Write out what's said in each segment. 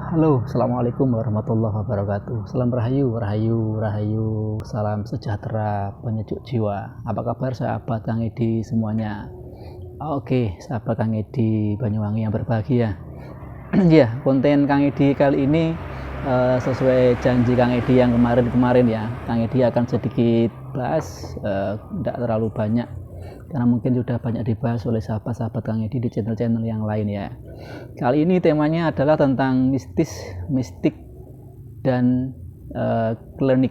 Halo, assalamualaikum warahmatullahi wabarakatuh. Salam rahayu, rahayu, rahayu. Salam sejahtera, penyejuk jiwa. Apa kabar sahabat Kang Edi semuanya? Oke, sahabat Kang Edi Banyuwangi yang berbahagia. Ya, konten Kang Edi kali ini sesuai janji Kang Edi yang kemarin ya. Kang Edi akan sedikit bahas, tidak terlalu banyak karena mungkin sudah banyak dibahas oleh sahabat-sahabat Kang Edi di channel-channel yang lain ya. Kali ini temanya adalah tentang mistik dan klinik.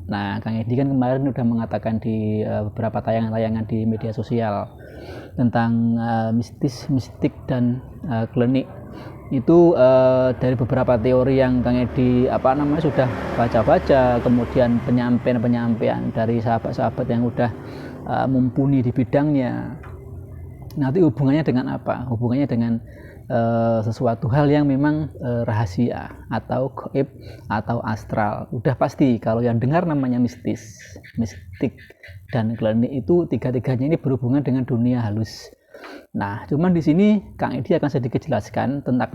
Nah, Kang Edi kan kemarin sudah mengatakan di beberapa tayangan-tayangan di media sosial tentang mistik dan klinik. Itu dari beberapa teori yang Kang Edi sudah baca-baca, kemudian penyampaian dari sahabat-sahabat yang sudah mumpuni di bidangnya. Nanti hubungannya dengan apa? Hubungannya dengan sesuatu hal yang memang rahasia atau gaib atau astral. Udah pasti kalau yang dengar namanya mistik dan klinik itu tiga-tiganya ini berhubungan dengan dunia halus. Nah, cuman di sini Kang Edi akan sedikit jelaskan tentang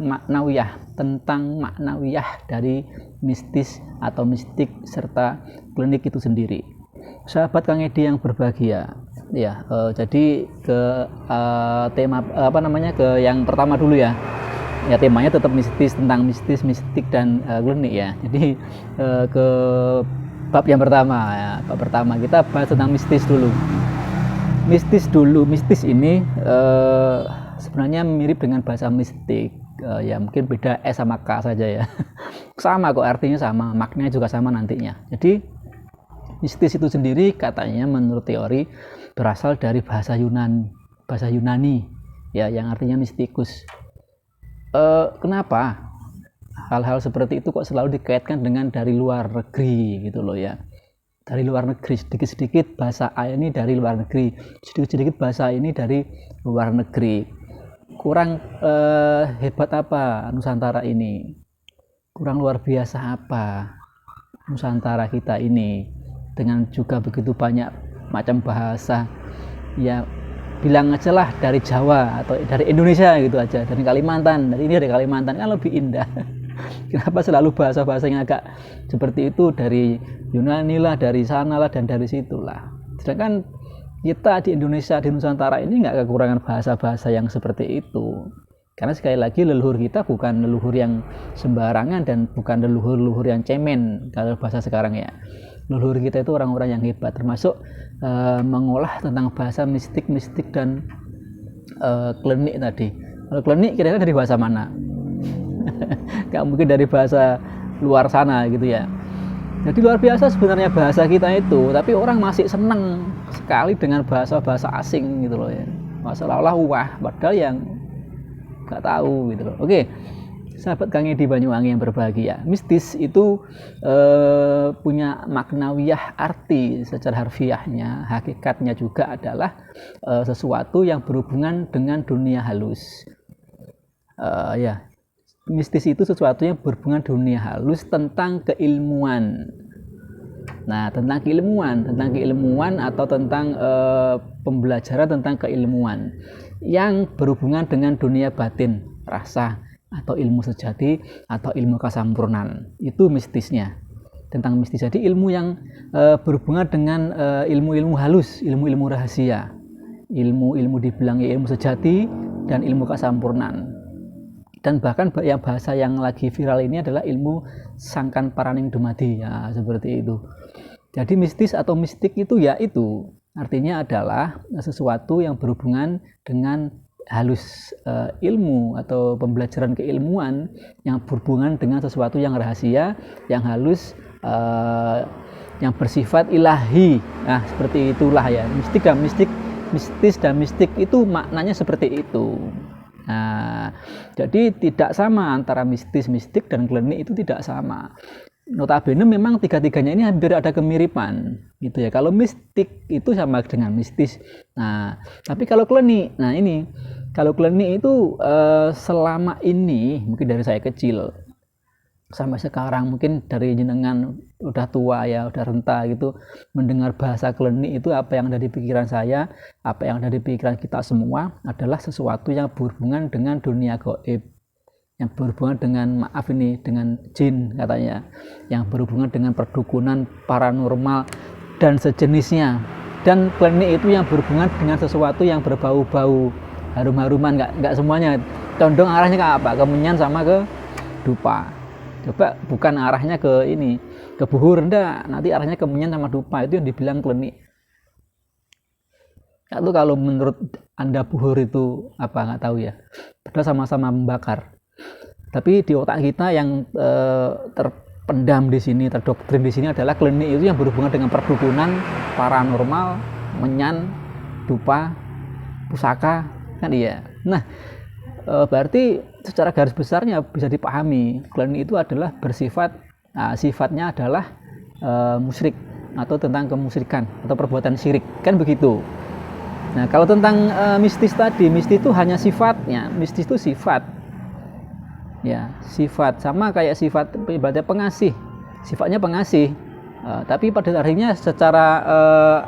maknawiyah dari mistis atau mistik serta klinik itu sendiri. Sahabat Kang Edi yang berbahagia, ya, jadi ke tema ke yang pertama dulu ya. Ya, temanya tetap tentang mistik dan klinik ya. Jadi ke bab yang pertama ya. Bab pertama kita bahas tentang mistis dulu. Mistis ini sebenarnya mirip dengan bahasa mistik. Ya mungkin beda S sama K saja ya. Sama kok, artinya sama, maknanya juga sama nantinya. Jadi mistis itu sendiri katanya menurut teori berasal dari bahasa Yunani ya, yang artinya mistikus. Kenapa hal-hal seperti itu kok selalu dikaitkan dengan dari luar negeri gitu loh ya, dari luar negeri. Sedikit-sedikit bahasa A ini dari luar negeri, sedikit-sedikit bahasa ini dari luar negeri. Kurang hebat apa Nusantara ini, kurang luar biasa apa Nusantara kita ini dengan juga begitu banyak macam bahasa ya. Bilang aja lah dari Jawa atau dari Indonesia gitu aja, dari Kalimantan, dari Kalimantan kan lebih indah. Kenapa selalu bahasa-bahasa yang agak seperti itu, dari Yunani lah, dari sana lah, dan dari situlah. Sedangkan kita di Indonesia, di Nusantara ini nggak kekurangan bahasa-bahasa yang seperti itu. Karena sekali lagi leluhur kita bukan leluhur yang sembarangan dan bukan leluhur yang cemen kalau bahasa sekarang ya. Leluhur kita itu orang-orang yang hebat, termasuk mengolah tentang bahasa mistik dan klinik tadi. Kalau klinik kira-kira dari bahasa mana? Gak mungkin dari bahasa luar sana gitu ya. Jadi luar biasa sebenarnya bahasa kita itu, tapi orang masih senang sekali dengan bahasa-bahasa asing gitu loh ya. Seolah-olah wah, padahal yang gak tahu gitu loh. Oke, sahabat Kang Edi Banyuwangi yang berbahagia, mistis itu punya maknawiyah, arti secara harfiahnya, hakikatnya juga adalah sesuatu yang berhubungan dengan dunia halus. Ya, mistis itu sesuatu yang berhubungan dunia halus tentang keilmuan. Nah, tentang keilmuan atau tentang pembelajaran tentang keilmuan yang berhubungan dengan dunia batin, rasa, atau ilmu sejati atau ilmu kesampurnan. Itu mistisnya. Tentang mistis, jadi ilmu yang berhubungan dengan ilmu-ilmu halus, ilmu-ilmu rahasia, ilmu-ilmu dibilang ilmu sejati dan ilmu kesampurnan. Dan bahkan yang bahasa yang lagi viral ini adalah ilmu sangkan paraning dumadi ya, seperti itu. Jadi mistis atau mistik itu ya itu artinya adalah sesuatu yang berhubungan dengan halus, ilmu atau pembelajaran keilmuan yang berhubungan dengan sesuatu yang rahasia, yang halus, yang bersifat ilahi. Nah, seperti itulah ya. Mistis dan mistik itu maknanya seperti itu. Nah, jadi tidak sama antara mistik dan klinik, itu tidak sama. Notabene memang tiga-tiganya ini hampir ada kemiripan gitu ya. Kalau mistik itu sama dengan mistis. Nah, tapi kalau klinik, kalau klinik itu selama ini mungkin dari saya kecil sampai sekarang, mungkin dari jenengan udah tua ya, udah renta gitu, mendengar bahasa klinik itu apa yang ada di pikiran saya, apa yang ada di pikiran kita semua adalah sesuatu yang berhubungan dengan dunia gaib, yang berhubungan dengan dengan jin katanya, yang berhubungan dengan perdukunan, paranormal dan sejenisnya. Dan klinik itu yang berhubungan dengan sesuatu yang berbau-bau harum-haruman, nggak semuanya. Condong arahnya ke apa? Ke menyan sama ke dupa. Coba bukan arahnya ke ini, ke buhur, enggak, nanti arahnya ke menyan sama dupa, itu yang dibilang klinik. Kalau menurut Anda buhur itu apa, nggak tahu ya, padahal sama-sama membakar. Tapi di otak kita yang terpendam di sini, terdoktrin di sini adalah klinik itu yang berhubungan dengan perdukunan, paranormal, menyan, dupa, pusaka, kan iya. Nah, berarti secara garis besarnya bisa dipahami klinik itu adalah sifatnya adalah musyrik atau tentang kemusyrikan atau perbuatan syirik, kan begitu. Nah, kalau tentang mistis tadi, mistis itu hanya sifatnya, mistis itu sifat, ya, sifat sama kayak sifat ibaratnya pengasih, sifatnya pengasih. Tapi pada akhirnya secara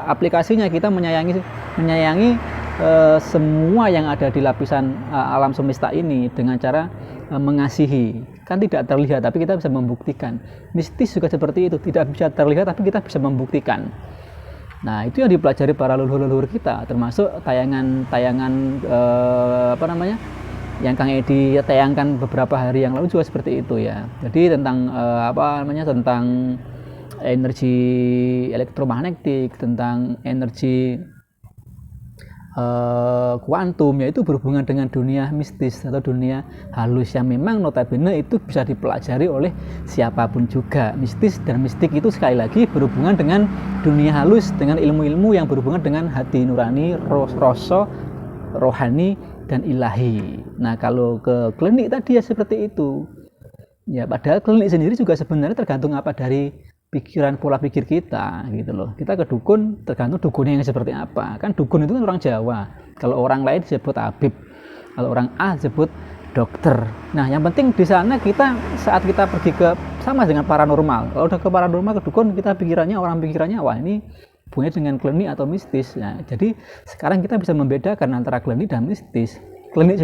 aplikasinya kita menyayangi semua yang ada di lapisan alam semesta ini dengan cara mengasihi. Kan tidak terlihat tapi kita bisa membuktikan. Mistis juga seperti itu, tidak bisa terlihat tapi kita bisa membuktikan. Nah, itu yang dipelajari para leluhur kita, termasuk tayangan-tayangan yang Kang Edi tayangkan beberapa hari yang lalu juga seperti itu ya. Jadi tentang tentang energi elektromagnetik, tentang energi kuantum, yaitu berhubungan dengan dunia mistis atau dunia halus yang memang notabene itu bisa dipelajari oleh siapapun juga. Mistis dan mistik itu sekali lagi berhubungan dengan dunia halus, dengan ilmu-ilmu yang berhubungan dengan hati nurani, rasa rohani dan ilahi. Nah, kalau ke klinik tadi ya seperti itu. Ya, padahal klinik sendiri juga sebenarnya tergantung apa dari pikiran, pola pikir kita gitu loh. Kita ke dukun tergantung dukunnya yang seperti apa. Kan dukun itu kan orang Jawa. Kalau orang lain disebut tabib. Kalau orang A disebut dokter. Nah, yang penting di sana kita saat kita pergi ke sama dengan paranormal. Kalau udah ke paranormal, ke dukun, kita orang pikirannya wah ini hubungannya dengan klinik atau mistis. Nah, jadi sekarang kita bisa membedakan antara klinik dan mistis. Klinik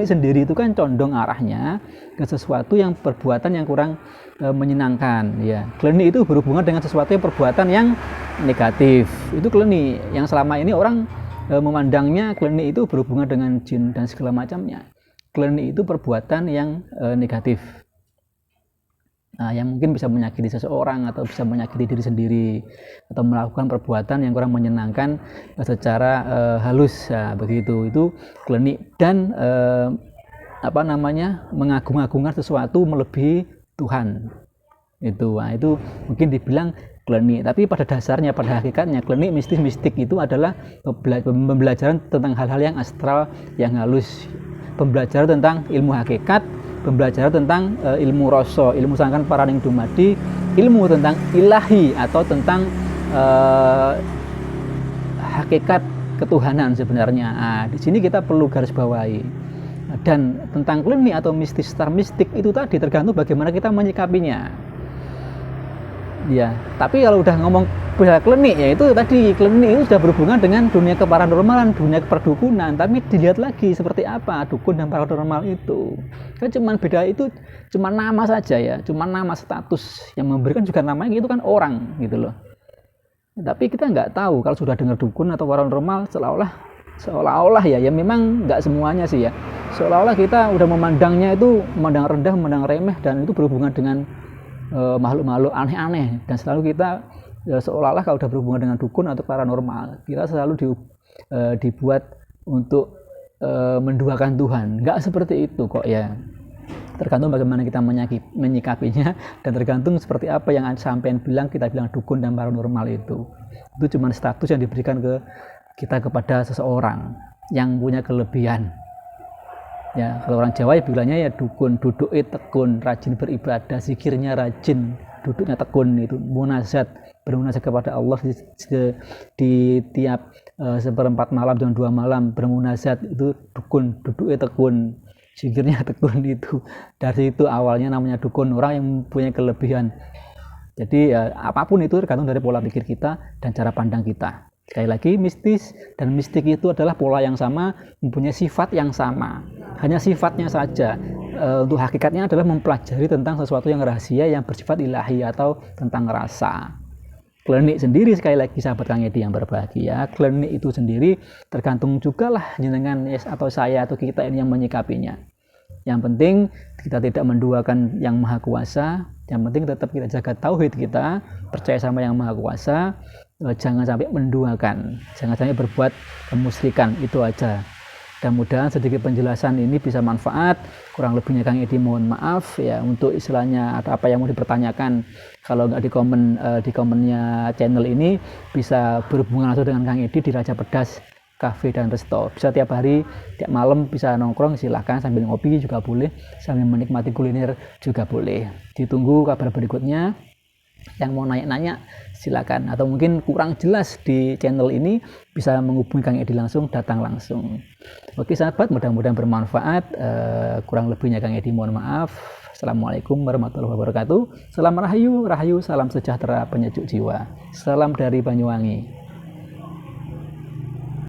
sendiri itu kan condong arahnya ke sesuatu yang perbuatan yang kurang menyenangkan ya. Klinik itu berhubungan dengan sesuatu yang perbuatan yang negatif. Itu klinik yang selama ini orang memandangnya klinik itu berhubungan dengan jin dan segala macamnya. Klinik itu perbuatan yang negatif. Nah, yang mungkin bisa menyakiti seseorang atau bisa menyakiti diri sendiri atau melakukan perbuatan yang kurang menyenangkan secara halus, ya, begitu. Itu klinik dan mengagung-agungkan sesuatu melebihi Tuhan. Itu mungkin dibilang klinik, tapi pada dasarnya, pada hakikatnya klinik mistis itu adalah pembelajaran tentang hal-hal yang astral, yang halus, pembelajaran tentang ilmu hakikat, pembelajaran tentang ilmu rasa, ilmu sangkan paraning dumadi, ilmu tentang ilahi atau tentang hakikat ketuhanan sebenarnya. Nah, di sini kita perlu garis bawahi. Dan tentang klinik atau mistis, mistik itu tadi tergantung bagaimana kita menyikapinya. Ya, tapi kalau udah ngomong beda klinik, ya itu tadi klinik itu sudah berhubungan dengan dunia keparanormalan, dunia keperdukunan. Tapi dilihat lagi seperti apa dukun dan paranormal itu. Kan cuma beda itu cuma nama saja ya, cuma nama status yang memberikan juga namanya itu kan orang gitu loh. Tapi kita nggak tahu kalau sudah dengar dukun atau paranormal seolah-olah ya memang nggak semuanya sih ya. Seolah-olah kita udah memandangnya itu memandang rendah, memandang remeh, dan itu berhubungan dengan makhluk-makhluk aneh-aneh, dan selalu kita seolah-olah kalau udah berhubungan dengan dukun atau paranormal kita selalu dibuat untuk menduakan Tuhan. Nggak seperti itu kok ya, tergantung bagaimana kita menyikapinya dan tergantung seperti apa yang sampean bilang, kita bilang dukun dan paranormal itu cuma status yang diberikan ke kita kepada seseorang yang punya kelebihan. Ya, kalau orang Jawa ya bilangnya ya dukun, duduknya tekun, rajin beribadah, zikirnya rajin, duduknya tekun, itu munajat, bermunajat kepada Allah di tiap seperempat malam dan 2 malam bermunajat, itu dukun, duduknya tekun, zikirnya tekun. Itu dari itu awalnya namanya dukun, orang yang punya kelebihan. Jadi apapun itu tergantung dari pola pikir kita dan cara pandang kita. Sekali lagi, mistis dan mistik itu adalah pola yang sama, mempunyai sifat yang sama. Hanya sifatnya saja. Untuk hakikatnya adalah mempelajari tentang sesuatu yang rahasia yang bersifat ilahi atau tentang rasa. Klinik sendiri, sekali lagi sahabat Kang Edi yang berbahagia, klinik itu sendiri tergantung juga lah jenengan atau saya atau kita ini yang menyikapinya. Yang penting kita tidak menduakan yang maha kuasa, yang penting tetap kita jaga tauhid kita, percaya sama yang maha kuasa, jangan sampai menduakan, jangan sampai berbuat kemusyrikan, itu aja. Mudah-mudahan sedikit penjelasan ini bisa manfaat. Kurang lebihnya Kang Edi mohon maaf ya, untuk istilahnya ada apa yang mau dipertanyakan, kalau nggak di komennya channel ini bisa berhubungan langsung dengan Kang Edi di Raja Pedas Cafe dan Resto. Bisa tiap hari, tiap malam bisa nongkrong, silahkan sambil ngopi juga boleh, sambil menikmati kuliner juga boleh. Ditunggu kabar berikutnya. Yang mau nanya-nanya silakan, atau mungkin kurang jelas di channel ini bisa menghubungi Kang Edi langsung, datang langsung. Oke sahabat, mudah-mudahan bermanfaat. Kurang lebihnya Kang Edi mohon maaf. Assalamualaikum warahmatullahi wabarakatuh. Salam rahayu, salam sejahtera penyejuk jiwa. Salam dari Banyuwangi.